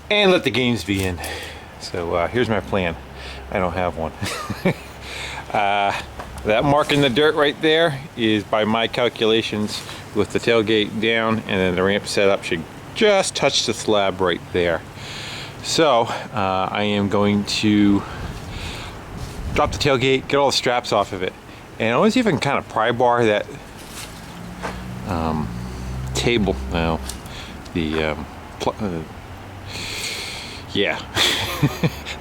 and let the games be in. So here's my plan. I don't have one. That mark in the dirt right there is, by my calculations, with the tailgate down and then the ramp set up, should just touch the slab right there. So I am going to drop the tailgate, get all the straps off of it, and I want to see if I can kind of pry bar that table. Well, the yeah,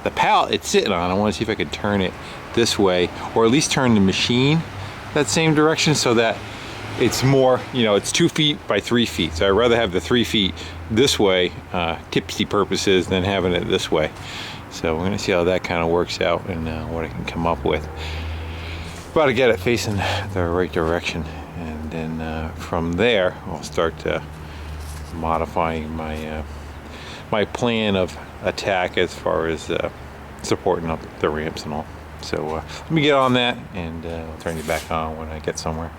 the pallet it's sitting on. I want to see if I can turn it this way, or at least turn the machine that same direction, so that it's more, you know, it's 2 feet by 3 feet. So I'd rather have the 3 feet this way, tipsy purposes, than having it this way. So we're gonna see how that kind of works out and what I can come up with. About to get it facing the right direction, and then from there I'll start modifying my my plan of attack as far as supporting up the ramps and all. So let me get on that, and I'll turn you back on when I get somewhere.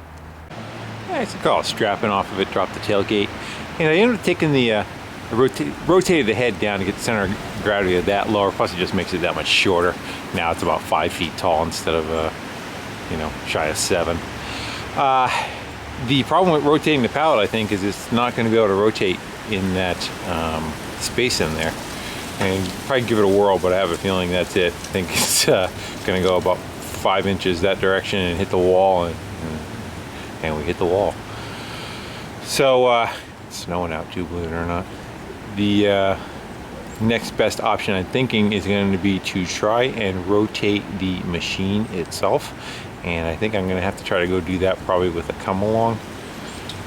Yeah, it's a call strapping off of it, drop the tailgate, and I ended up taking the rotated the head down to get the center of gravity that lower. Plus, it just makes it that much shorter. Now it's about 5 feet tall instead of you know, shy of 7. The problem with rotating the pallet, I think, is it's not going to be able to rotate in that space in there. And probably give it a whirl, but I have a feeling that's it. I think it's going to go about 5 inches that direction and hit the wall, and we hit the wall. So it's snowing out too, believe it or not. The next best option, I'm thinking, is going to be to try and rotate the machine itself, and I think I'm going to have to try to go do that probably with a come along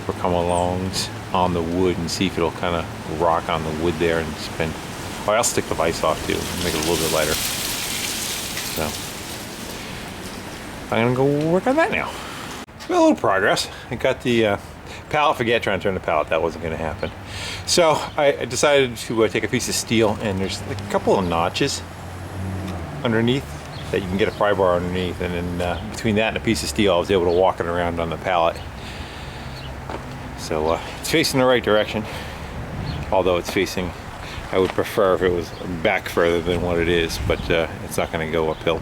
or come alongs on the wood, and see if it'll kind of rock on the wood there and spin. Oh, I'll stick the vise off too, make it a little bit lighter. So I'm gonna go work on that now. Well, a little progress. I got the pallet. Forget trying to turn the pallet. That wasn't gonna happen. So I decided to take a piece of steel, and there's a couple of notches underneath that you can get a pry bar underneath, and then between that and a piece of steel, I was able to walk it around on the pallet. So it's facing the right direction, although it's facing, I would prefer if it was back further than what it is, but it's not going to go uphill.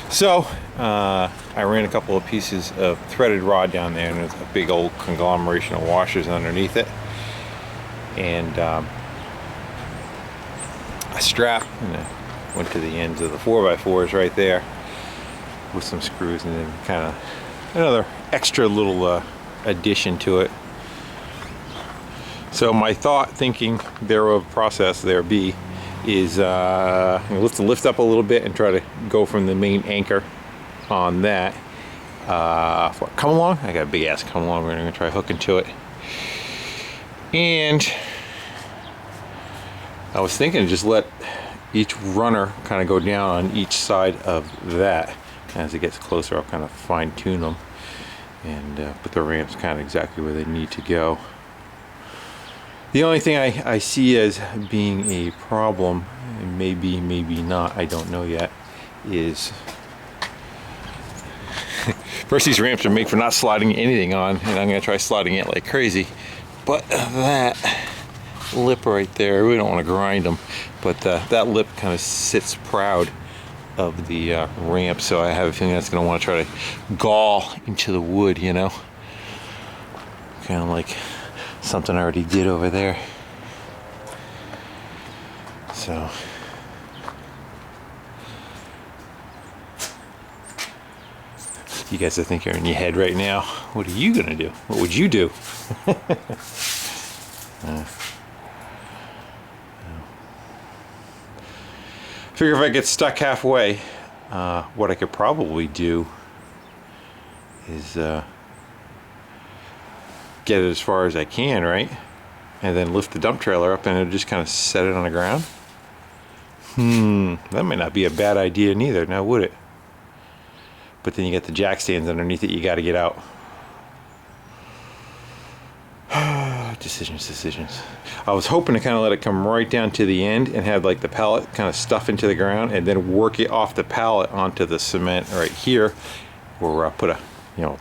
So I ran a couple of pieces of threaded rod down there, and there's a big old conglomeration of washers underneath it, and a strap, and I went to the ends of the 4x4s right there with some screws, and then kind of another extra little addition to it. So my thinking thereof process there be is lift up a little bit and try to go from the main anchor on that. For come along, I got a big ass come along. We're gonna try hooking to it. And I was thinking just let each runner kind of go down on each side of that. As it gets closer, I'll kind of fine tune them and put the ramps kind of exactly where they need to go. The only thing I see as being a problem, and maybe not, I don't know yet, is first, these ramps are made for not sliding anything on, and I'm going to try sliding it like crazy. But that lip right there, I really don't want to grind them, but that lip kind of sits proud of the ramp, so I have a feeling that's going to want to try to gall into the wood, you know? Kind of like something I already did over there. So you guys are thinking in your head right now, what are you gonna do? What would you do? Figure if I get stuck halfway, what I could probably do is get it as far as I can, right? And then lift the dump trailer up, and it'll just kind of set it on the ground. That might not be a bad idea neither, now would it? But then you get the jack stands underneath it you got to get out. Decisions. I was hoping to kind of let it come right down to the end and have like the pallet kind of stuff into the ground, and then work it off the pallet onto the cement right here, or put a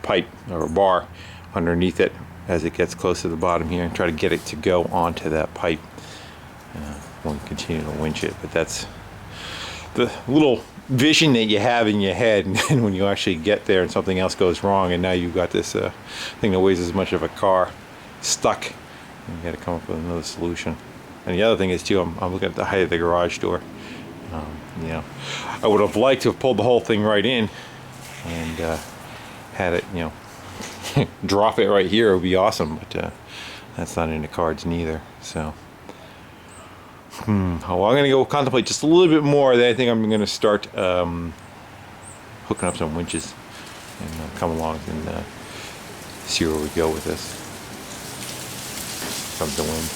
pipe or a bar underneath it as it gets close to the bottom here, and try to get it to go onto that pipe. when we continue to winch it. But that's the little vision that you have in your head, and then when you actually get there and something else goes wrong, and now you've got this thing that weighs as much of a car stuck, and you got to come up with another solution. And the other thing is too, I'm looking at the height of the garage door. You know, I would have liked to have pulled the whole thing right in and had it, you know, drop it right here. It would be awesome, but that's not in the cards neither. So well, I'm gonna go contemplate just a little bit more. Then I think I'm gonna start hooking up some winches and come along and see where we go with this. Comes the wind.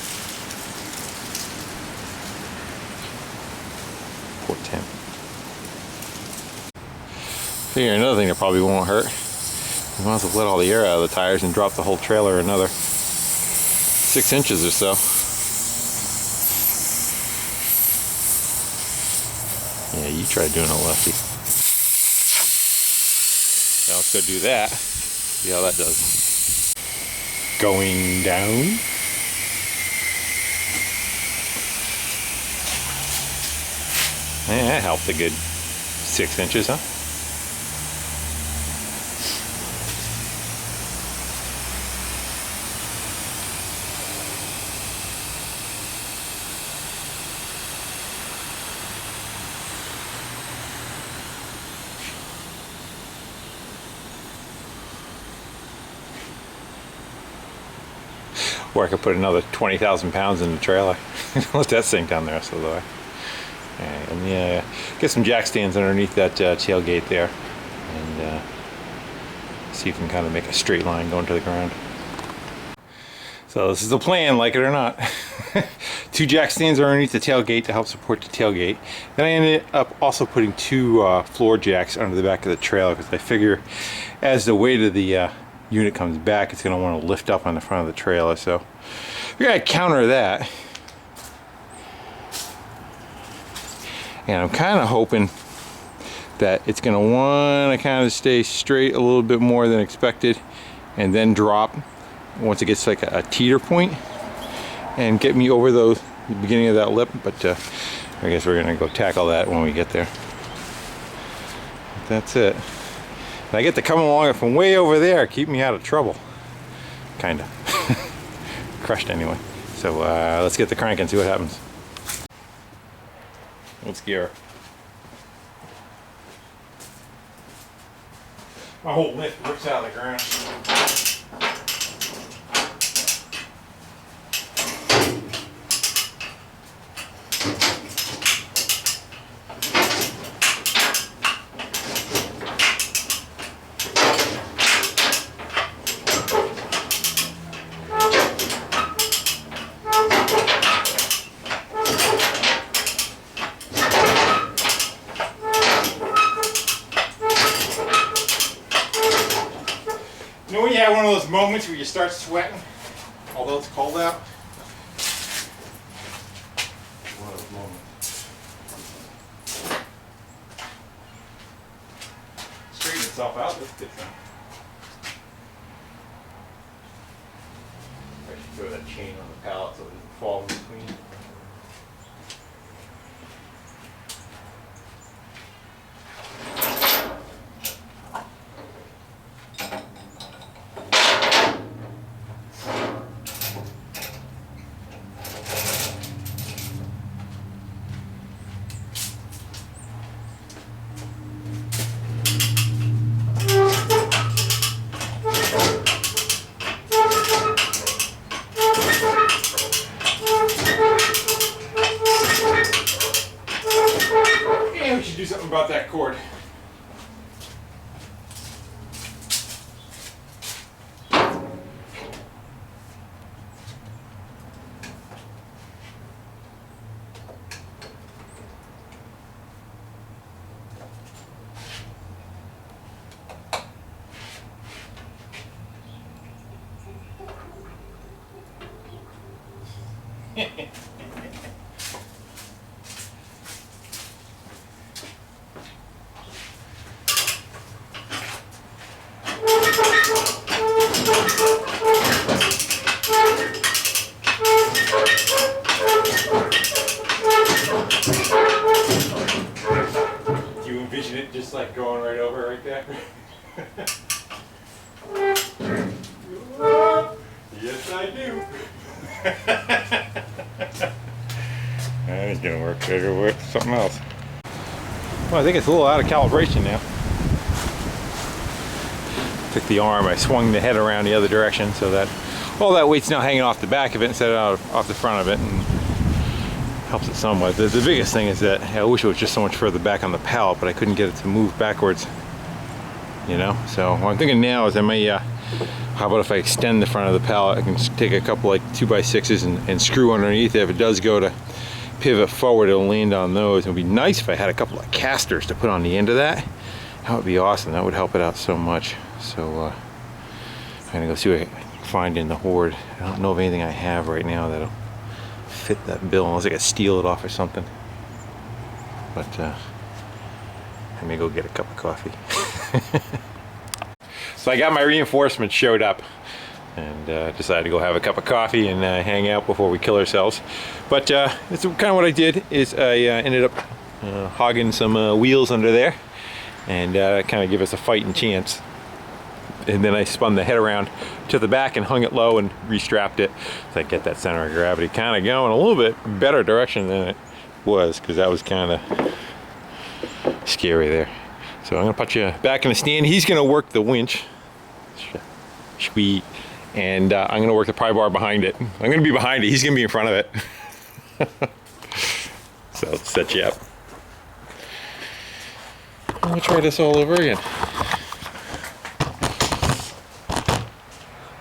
Port temp. Figure another thing that probably won't hurt. We might as well let all the air out of the tires and drop the whole trailer another 6 inches or so. Yeah, you try doing a lefty. Now let's go do that. See how that does. Going down. Yeah, that helped a good 6 inches, huh? Or I could put another 20,000 pounds in the trailer. Let that sink down the rest of the way. Alright, let me get some jack stands underneath that tailgate there and see if we can kind of make a straight line going to the ground. So this is the plan, like it or not. 2 jack stands are underneath the tailgate to help support the tailgate. Then I ended up also putting 2 floor jacks under the back of the trailer because I figure as the weight of the unit comes back, it's going to want to lift up on the front of the trailer. So we're going to counter that. And I'm kind of hoping that it's going to want to kind of stay straight a little bit more than expected and then drop once it gets like a teeter point and get me over the beginning of that lip. But I guess we're going to go tackle that when we get there. But that's it. And I get to come along from way over there, keep me out of trouble. Kind of. Crushed anyway. So let's get the crank and see what happens. Let's gear. My whole lift rips out of the ground. You know when you have one of those moments where you start sweating, although it's cold out? One of those moments. Straighten itself out, this good thing. I should throw that chain on the pallet so it doesn't fall in between. Do something about that cord. like going right over right there. Yes, I do. That ain't gonna work. Gotta go with something else. Well, I think it's a little out of calibration now. Took the arm, I swung the head around the other direction so that all that weight's now hanging off the back of it instead of off the front of it, and helps it somewhat. The biggest thing is that I wish it was just so much further back on the pallet, but I couldn't get it to move backwards. You know, so what I'm thinking now is I may, how about if I extend the front of the pallet, I can take a couple like 2x6s and screw underneath it. If it does go to pivot forward, it'll land on those. It would be nice if I had a couple of casters to put on the end of that. That would be awesome. That would help it out so much. So I'm gonna go see what I can find in the hoard. I don't know of anything I have right now that'll fit that bill, unless I could steal it off or something. But I may go get a cup of coffee. So I got my reinforcements showed up, and decided to go have a cup of coffee and hang out before we kill ourselves. But it's kind of what I did is I ended up hogging some wheels under there, and kind of give us a fighting chance. And then I spun the head around to the back and hung it low and restrapped it so I get that center of gravity kind of going a little bit better direction than it was, because that was kind of scary there. So I'm gonna put you back in the stand. He's gonna work the winch. Sweet. And I'm gonna work the pry bar behind it. I'm gonna be behind it. He's gonna be in front of it. So let's set you up. I'm gonna try this all over again.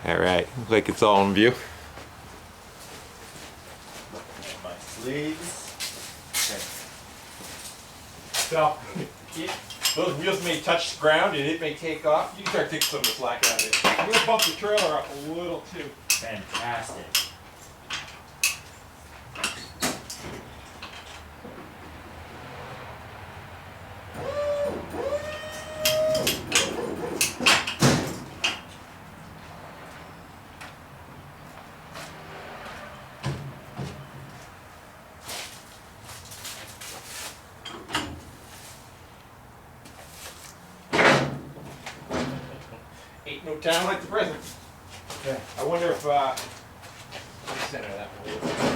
All right, looks like it's all in view. And my sleeves. Okay. So, those wheels may touch the ground and it may take off. You can start taking some of the slack out of it. I'm gonna bump the trailer up a little too. Fantastic. 'Ain't no time like the present. Okay. I wonder if let's center that one.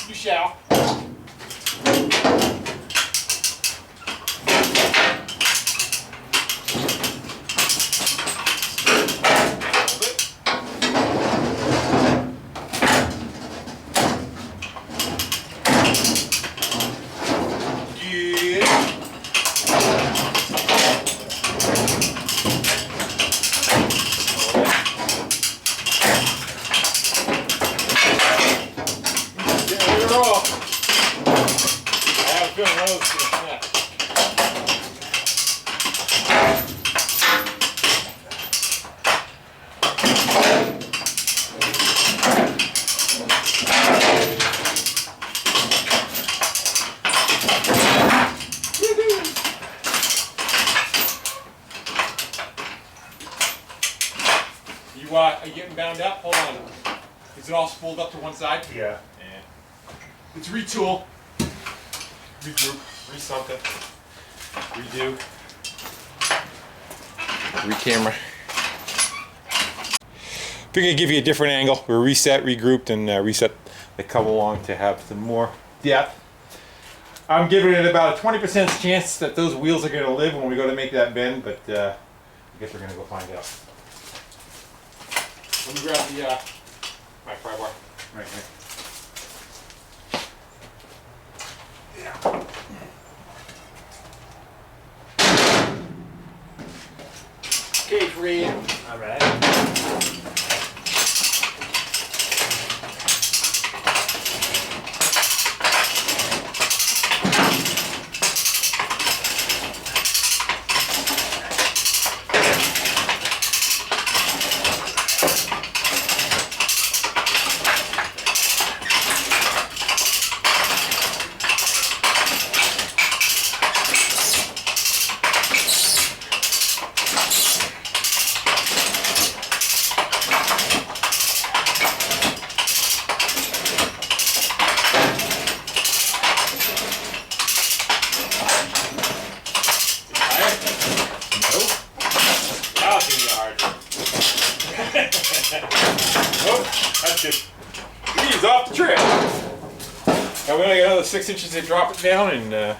You shall. Are you getting bound up? Hold on. Is it all spooled up to one side? Yeah. Let's retool, regroup, re-something, redo, re-camera. Figured I'd give you a different angle. We're reset, regrouped, and reset the come along to have some more depth. I'm giving it about a 20% chance that those wheels are going to live when we go to make that bend, but I guess we're going to go find out. Let me grab the my pry bar. Right here. Yeah. Okay, Fred. All right. just ease off the trail. And we only got another 6 inches to drop it down and a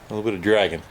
little bit of dragging.